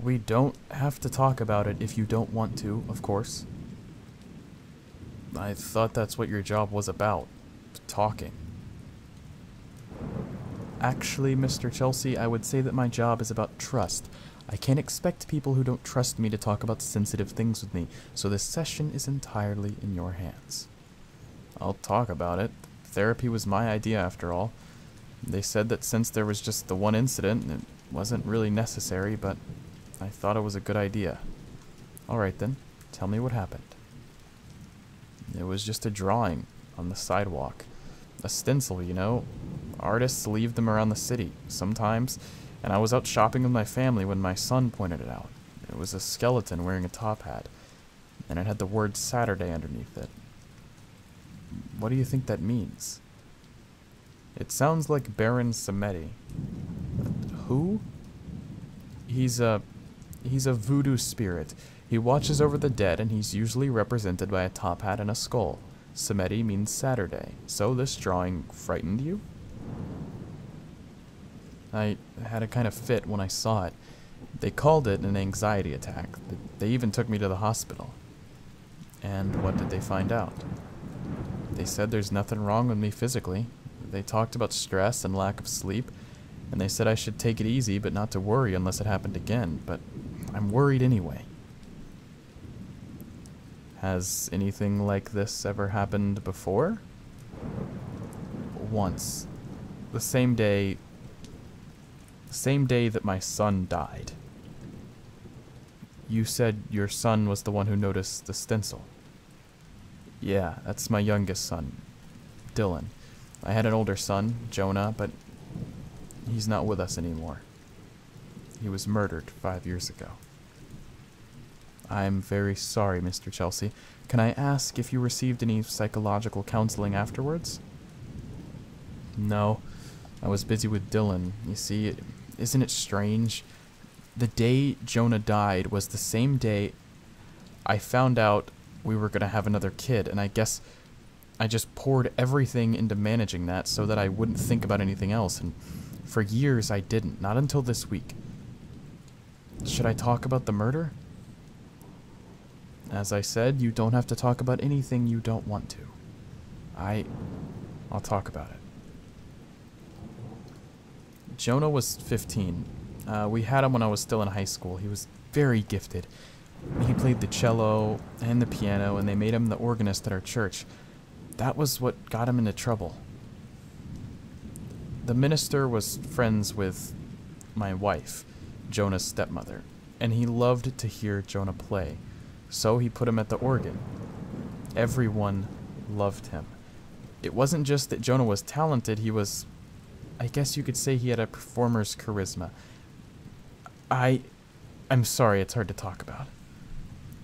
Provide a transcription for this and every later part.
We don't have to talk about it if you don't want to, of course. I thought that's what your job was about. Talking. Actually, Mr. Chelsea, I would say that my job is about trust. I can't expect people who don't trust me to talk about sensitive things with me, so this session is entirely in your hands. I'll talk about it. Therapy was my idea after all. They said that since there was just the one incident, it wasn't really necessary, but I thought it was a good idea. Alright then, tell me what happened. It was just a drawing on the sidewalk. A stencil, you know. Artists leave them around the city, sometimes, and I was out shopping with my family when my son pointed it out. It was a skeleton wearing a top hat, and it had the word Saturday underneath it. What do you think that means? It sounds like Baron Samedi. Who? He's a voodoo spirit. He watches over the dead, and he's usually represented by a top hat and a skull. Samedi means Saturday. So this drawing frightened you? I had a kind of fit when I saw it. They called it an anxiety attack. They even took me to the hospital. And what did they find out? They said there's nothing wrong with me physically. They talked about stress and lack of sleep, and they said I should take it easy but not to worry unless it happened again, but I'm worried anyway. Has anything like this ever happened before? Once. The same day that my son died. You said your son was the one who noticed the stencil. Yeah, that's my youngest son, Dylan. I had an older son, Jonah, but he's not with us anymore. He was murdered 5 years ago. I'm very sorry, Mr. Chelsea. Can I ask if you received any psychological counseling afterwards? No, I was busy with Dylan. You see, isn't it strange? The day Jonah died was the same day I found out we were going to have another kid, and I guess I just poured everything into managing that so that I wouldn't think about anything else, and for years I didn't, not until this week. Should I talk about the murder? As I said, you don't have to talk about anything you don't want to. I'll talk about it. Jonah was 15. We had him when I was still in high school. He was very gifted. He played the cello and the piano, and they made him the organist at our church. That was what got him into trouble. The minister was friends with my wife, Jonah's stepmother, and he loved to hear Jonah play, so he put him at the organ. Everyone loved him. It wasn't just that Jonah was talented, he was, I guess you could say he had a performer's charisma. I'm sorry, it's hard to talk about.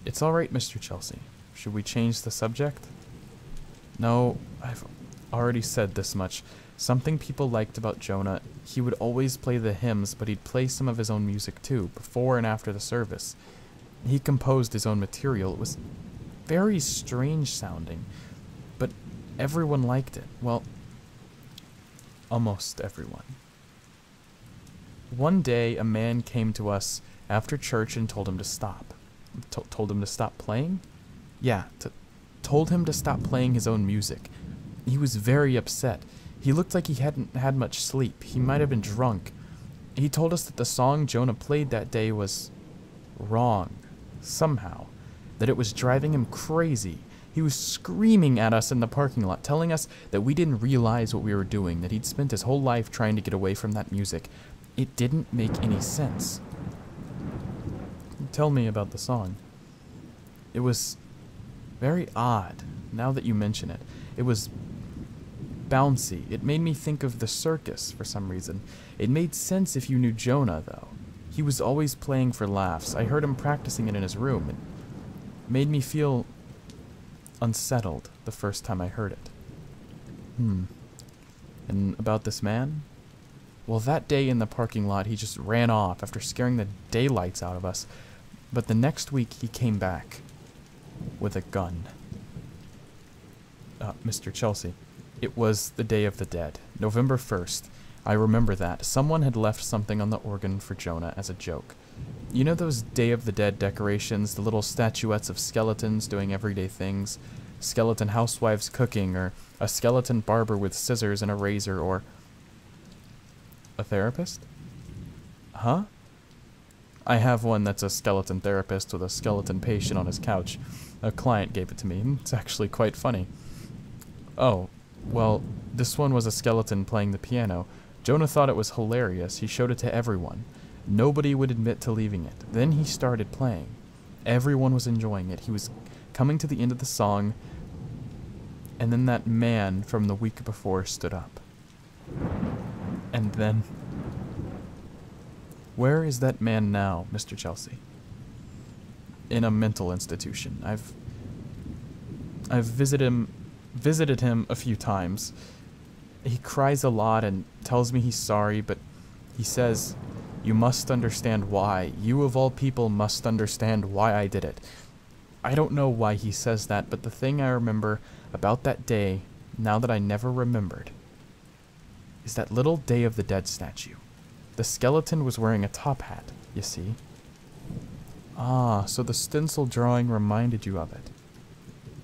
It's alright, Mr. Chelsea. Should we change the subject? No, I've already said this much. Something people liked about Jonah, he would always play the hymns, but he'd play some of his own music too, before and after the service. He composed his own material. It was very strange sounding, but everyone liked it. Well, almost everyone. One day, a man came to us after church and told him to stop. Told him to stop playing? Yeah, told him to stop playing his own music. He was very upset. He looked like he hadn't had much sleep. He might have been drunk. He told us that the song Jonah played that day was wrong, somehow. That it was driving him crazy. He was screaming at us in the parking lot, telling us that we didn't realize what we were doing, that he'd spent his whole life trying to get away from that music. It didn't make any sense. Tell me about the song. It was very odd, now that you mention it. It was bouncy. It made me think of the circus for some reason. It made sense if you knew Jonah, though. He was always playing for laughs. I heard him practicing it in his room. It made me feel unsettled the first time I heard it. And about this man? Well, that day in the parking lot, he just ran off after scaring the daylights out of us. But the next week, he came back with a gun. Mr. Chelsea, it was the Day of the Dead, November 1st. I remember that. Someone had left something on the organ for Jonah as a joke. You know those Day of the Dead decorations, the little statuettes of skeletons doing everyday things? Skeleton housewives cooking, or a skeleton barber with scissors and a razor, or a therapist? Huh? I have one that's a skeleton therapist with a skeleton patient on his couch. A client gave it to me. It's actually quite funny. Oh, well, this one was a skeleton playing the piano. Jonah thought it was hilarious. He showed it to everyone. Nobody would admit to leaving it. Then he started playing. Everyone was enjoying it. He was coming to the end of the song, and then that man from the week before stood up. And then... Where is that man now, Mr. Chelsea? In a mental institution. I've visited him a few times. He cries a lot and tells me he's sorry, but he says, "You must understand why. You of all people must understand why I did it." I don't know why he says that, but the thing I remember about that day, now that I never remembered, is that little Day of the Dead statue. The skeleton was wearing a top hat, you see. Ah, so the stencil drawing reminded you of it.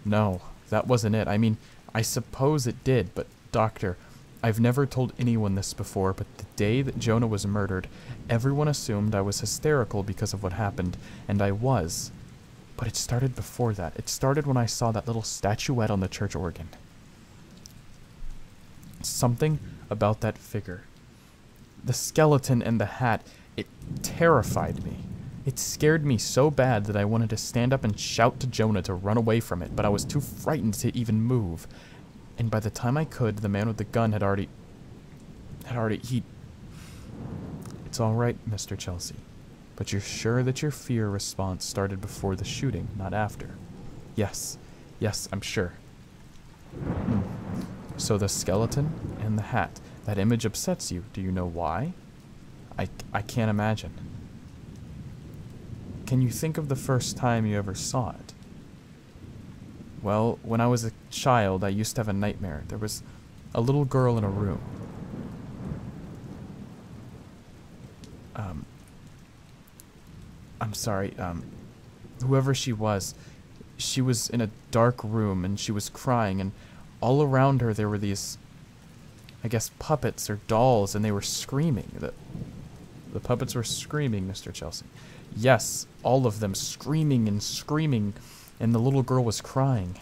No, that wasn't it. I mean, I suppose it did, but Doctor, I've never told anyone this before, but the day that Jonah was murdered, everyone assumed I was hysterical because of what happened, and I was. But it started before that. It started when I saw that little statuette on the church organ. Something about that figure. The skeleton and the hat, it terrified me. It scared me so bad that I wanted to stand up and shout to Jonah to run away from it, but I was too frightened to even move. And by the time I could, the man with the gun had already... It's all right, Mr. Chelsea. But you're sure that your fear response started before the shooting, not after? Yes. Yes, I'm sure. So the skeleton and the hat, that image upsets you. Do you know why? I can't imagine. Can you think of the first time you ever saw it? Well, when I was a child, I used to have a nightmare. There was a little girl in a room. I'm sorry, whoever she was in a dark room and she was crying, and all around her there were these, I guess, puppets or dolls, and they were screaming. The puppets were screaming, Mr. Chelsea. Yes, all of them screaming and screaming, and the little girl was crying.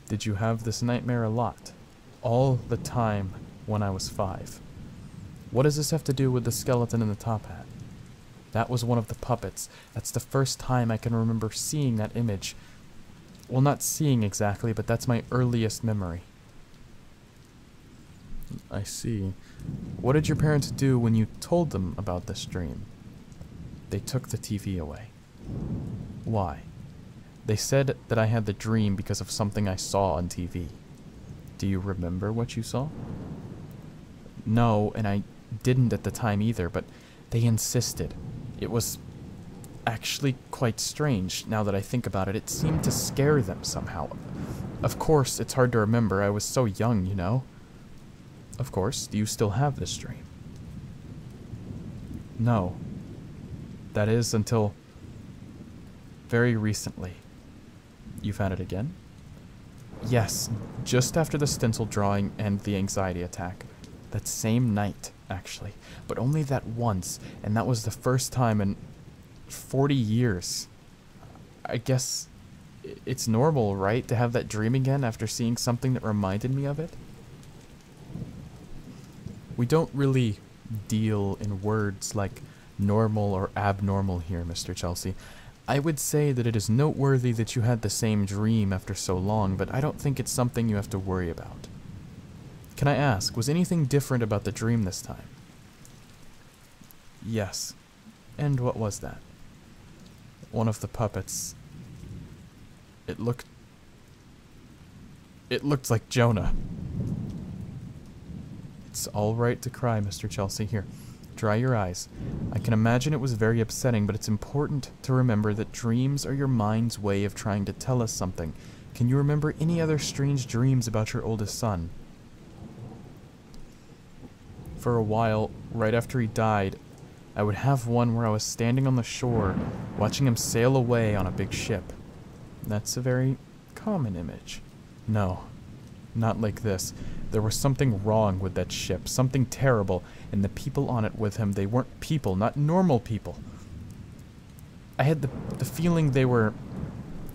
Did you have this nightmare a lot? All the time when I was 5. What does this have to do with the skeleton in the top hat? That was one of the puppets. That's the first time I can remember seeing that image. Well, not seeing exactly, but that's my earliest memory. I see. What did your parents do when you told them about this dream? They took the TV away. Why? They said that I had the dream because of something I saw on TV. Do you remember what you saw? No, and I didn't at the time either, but they insisted. It was actually quite strange, now that I think about it. It seemed to scare them somehow. Of course, it's hard to remember. I was so young, you know. Of course, do you still have this dream? No. That is, until very recently. You've had it again? Yes, just after the stencil drawing and the anxiety attack. That same night, actually. But only that once, and that was the first time in 40 years. I guess it's normal, right, to have that dream again after seeing something that reminded me of it? We don't really deal in words like normal or abnormal here, Mr. Chelsea. I would say that it is noteworthy that you had the same dream after so long, but I don't think it's something you have to worry about. Can I ask, was anything different about the dream this time? Yes. And what was that? One of the puppets. It looked like Jonah. It's all right to cry, Mr. Chelsea. Here, dry your eyes. I can imagine it was very upsetting, but it's important to remember that dreams are your mind's way of trying to tell us something. Can you remember any other strange dreams about your oldest son? For a while, right after he died, I would have one where I was standing on the shore, watching him sail away on a big ship. That's a very common image. No, not like this. There was something wrong with that ship, something terrible, and the people on it with him, they weren't people, not normal people. I had the feeling they were,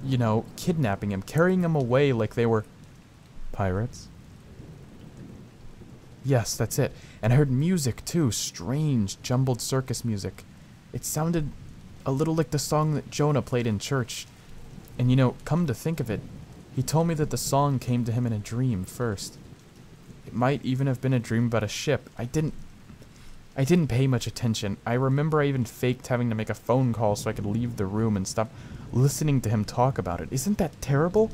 you know, kidnapping him, carrying him away like they were pirates. Yes, that's it. And I heard music too, strange, jumbled circus music. It sounded a little like the song that Jonah played in church. And you know, come to think of it, he told me that the song came to him in a dream first. It might even have been a dream about a ship. I didn't pay much attention. I remember I even faked having to make a phone call so I could leave the room and stop listening to him talk about it. Isn't that terrible?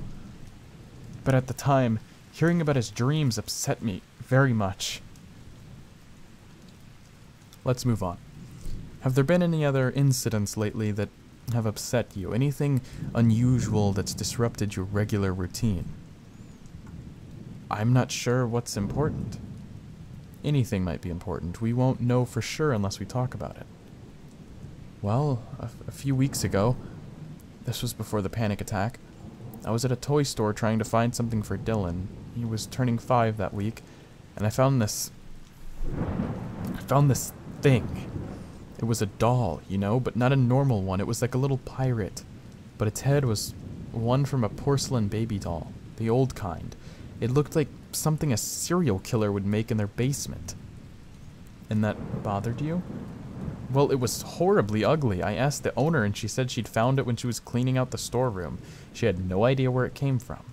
But at the time, hearing about his dreams upset me very much. Let's move on. Have there been any other incidents lately that have upset you? Anything unusual that's disrupted your regular routine? I'm not sure what's important. Anything might be important. We won't know for sure unless we talk about it. Well, a few weeks ago, this was before the panic attack, I was at a toy store trying to find something for Dylan. He was turning 5 that week, and I found this thing. It was a doll, you know, but not a normal one. It was like a little pirate, but its head was one from a porcelain baby doll, the old kind. It looked like something a serial killer would make in their basement. And that bothered you? Well, it was horribly ugly. I asked the owner and she said she'd found it when she was cleaning out the storeroom. She had no idea where it came from.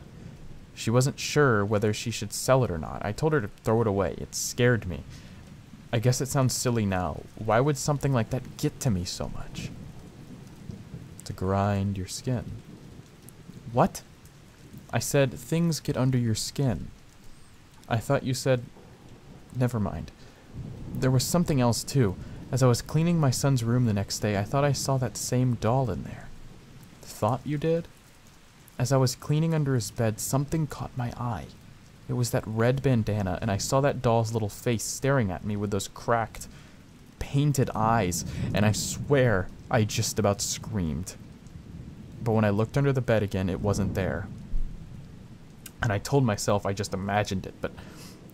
She wasn't sure whether she should sell it or not. I told her to throw it away. It scared me. I guess it sounds silly now. Why would something like that get to me so much? To grind your skin. What? I said things get under your skin. I thought you said... Never mind. There was something else too. As I was cleaning my son's room the next day, I thought I saw that same doll in there. Thought you did? As I was cleaning under his bed, something caught my eye. It was that red bandana, and I saw that doll's little face staring at me with those cracked, painted eyes, and I swear I just about screamed. But when I looked under the bed again, it wasn't there. And I told myself I just imagined it, but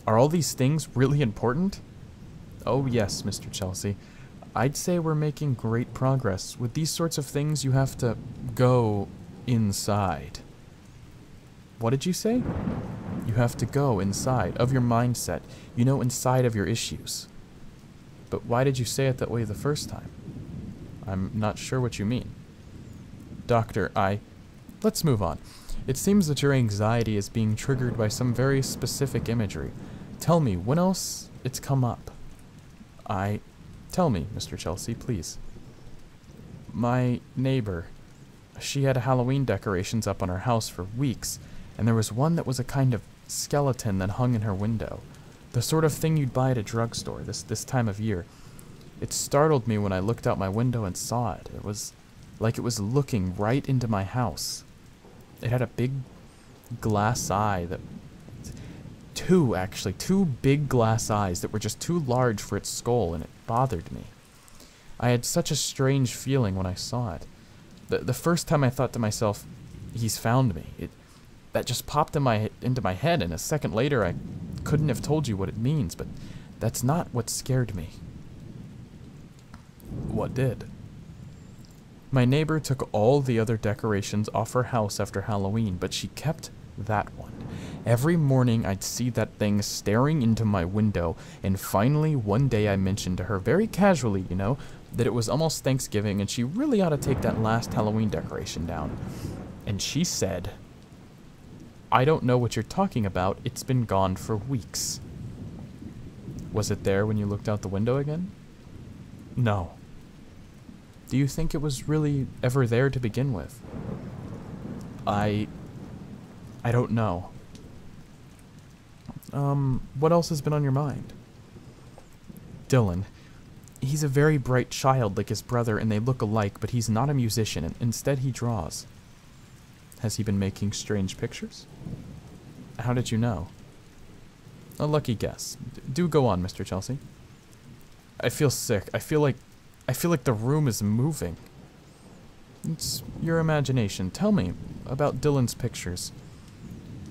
are all these things really important? Oh yes, Mr. Chelsea. I'd say we're making great progress. With these sorts of things, you have to go inside. What did you say? You have to go inside of your mindset, you know, inside of your issues. But why did you say it that way the first time? I'm not sure what you mean. Doctor, let's move on. It seems that your anxiety is being triggered by some very specific imagery. Tell me, when else it's come up? Tell me, Mr. Chelsea, please. My neighbor, she had Halloween decorations up on her house for weeks, and there was one that was a kind of skeleton that hung in her window. The sort of thing you'd buy at a drugstore this time of year. It startled me when I looked out my window and saw it. It was like it was looking right into my house. It had a big glass eye that... Two big glass eyes that were just too large for its skull, and it bothered me. I had such a strange feeling when I saw it. The first time I thought to myself, he's found me. That just popped into my head, and a second later I couldn't have told you what it means, but that's not what scared me. What did? My neighbor took all the other decorations off her house after Halloween, but she kept that one. Every morning I'd see that thing staring into my window, and finally one day I mentioned to her, very casually, you know, that it was almost Thanksgiving and she really ought to take that last Halloween decoration down. And she said, I don't know what you're talking about, it's been gone for weeks. Was it there when you looked out the window again? No. Do you think it was really ever there to begin with? I don't know. What else has been on your mind? Dylan. He's a very bright child like his brother, and they look alike, but he's not a musician, and instead he draws. Has he been making strange pictures? How did you know? A lucky guess. Do go on, Mr. Chelsea. I feel sick. I feel like I feel like the room is moving. It's your imagination. Tell me about Dylan's pictures.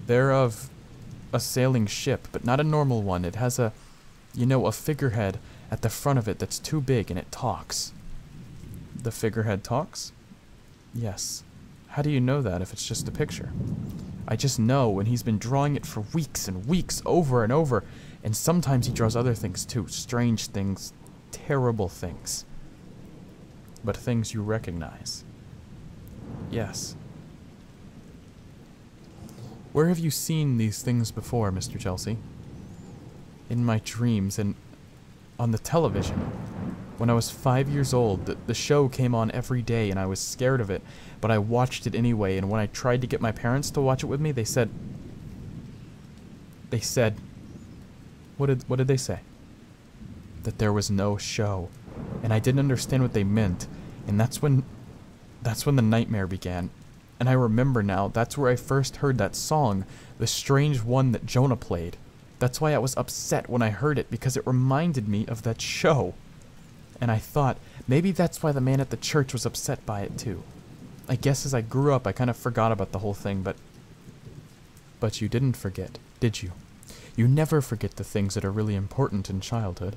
They're of a sailing ship, but not a normal one. It has a figurehead at the front of it that's too big and it talks. The figurehead talks? Yes. How do you know that if it's just a picture? I just know, and he's been drawing it for weeks and weeks, over and over, and sometimes he draws other things too. Strange things, terrible things. But things you recognize. Yes. Where have you seen these things before, Mr. Chelsea? In my dreams and on the television. When I was 5 years old, the show came on every day and I was scared of it, but I watched it anyway, and when I tried to get my parents to watch it with me, they said, what did they say? That there was no show, and I didn't understand what they meant, and that's when the nightmare began. And I remember now, that's where I first heard that song, the strange one that Jonah played. That's why I was upset when I heard it, because it reminded me of that show. And I thought, maybe that's why the man at the church was upset by it too. I guess as I grew up, I kind of forgot about the whole thing, but you didn't forget, did you? You never forget the things that are really important in childhood.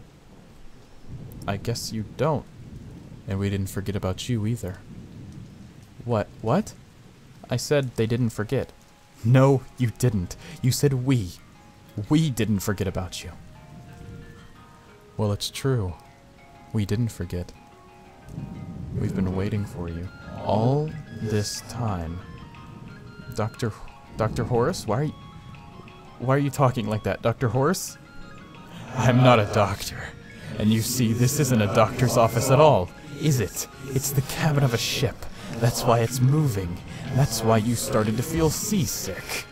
I guess you don't. And we didn't forget about you either. What? I said they didn't forget. No, you didn't. You said we. We didn't forget about you. Well, it's true. We didn't forget. We've been waiting for you all this time. Dr. Horace? Why are you talking like that, Dr. Horace? I'm not a doctor. And you see, this isn't a doctor's office at all, is it? It's the cabin of a ship. That's why it's moving. That's why you started to feel seasick.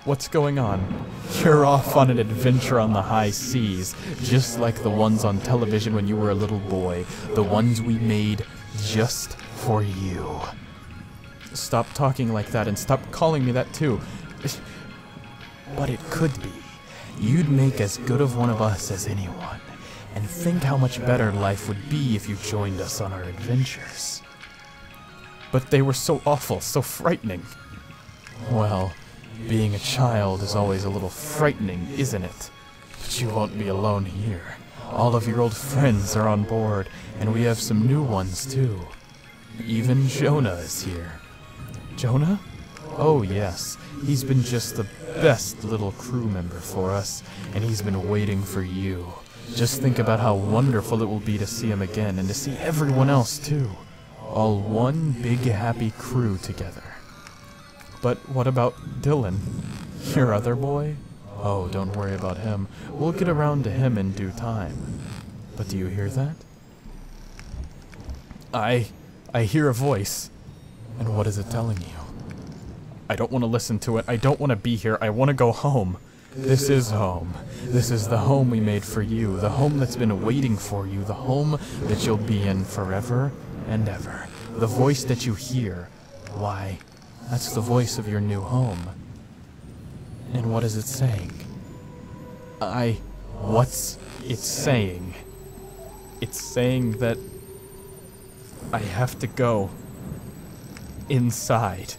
What's going on? You're off on an adventure on the high seas, just like the ones on television when you were a little boy. The ones we made just for you. Stop talking like that and stop calling me that too. But it could be. You'd make as good of one of us as anyone. And think how much better life would be if you joined us on our adventures. But they were so awful, so frightening. Well, being a child is always a little frightening, isn't it? But you won't be alone here. All of your old friends are on board, and we have some new ones too. Even Jonah is here. Jonah? Oh yes, he's been just the best little crew member for us, and he's been waiting for you. Just think about how wonderful it will be to see him again, and to see everyone else too. All one big happy crew together. But what about Dylan? Your other boy? Oh, don't worry about him. We'll get around to him in due time. But do you hear that? I hear a voice. And what is it telling you? I don't want to listen to it. I don't want to be here. I want to go home. This is home. This is the home we made for you. The home that's been waiting for you. The home that you'll be in forever and ever. The voice that you hear. Why, that's the voice of your new home. And what is it saying? What's it saying? It's saying that I have to go inside.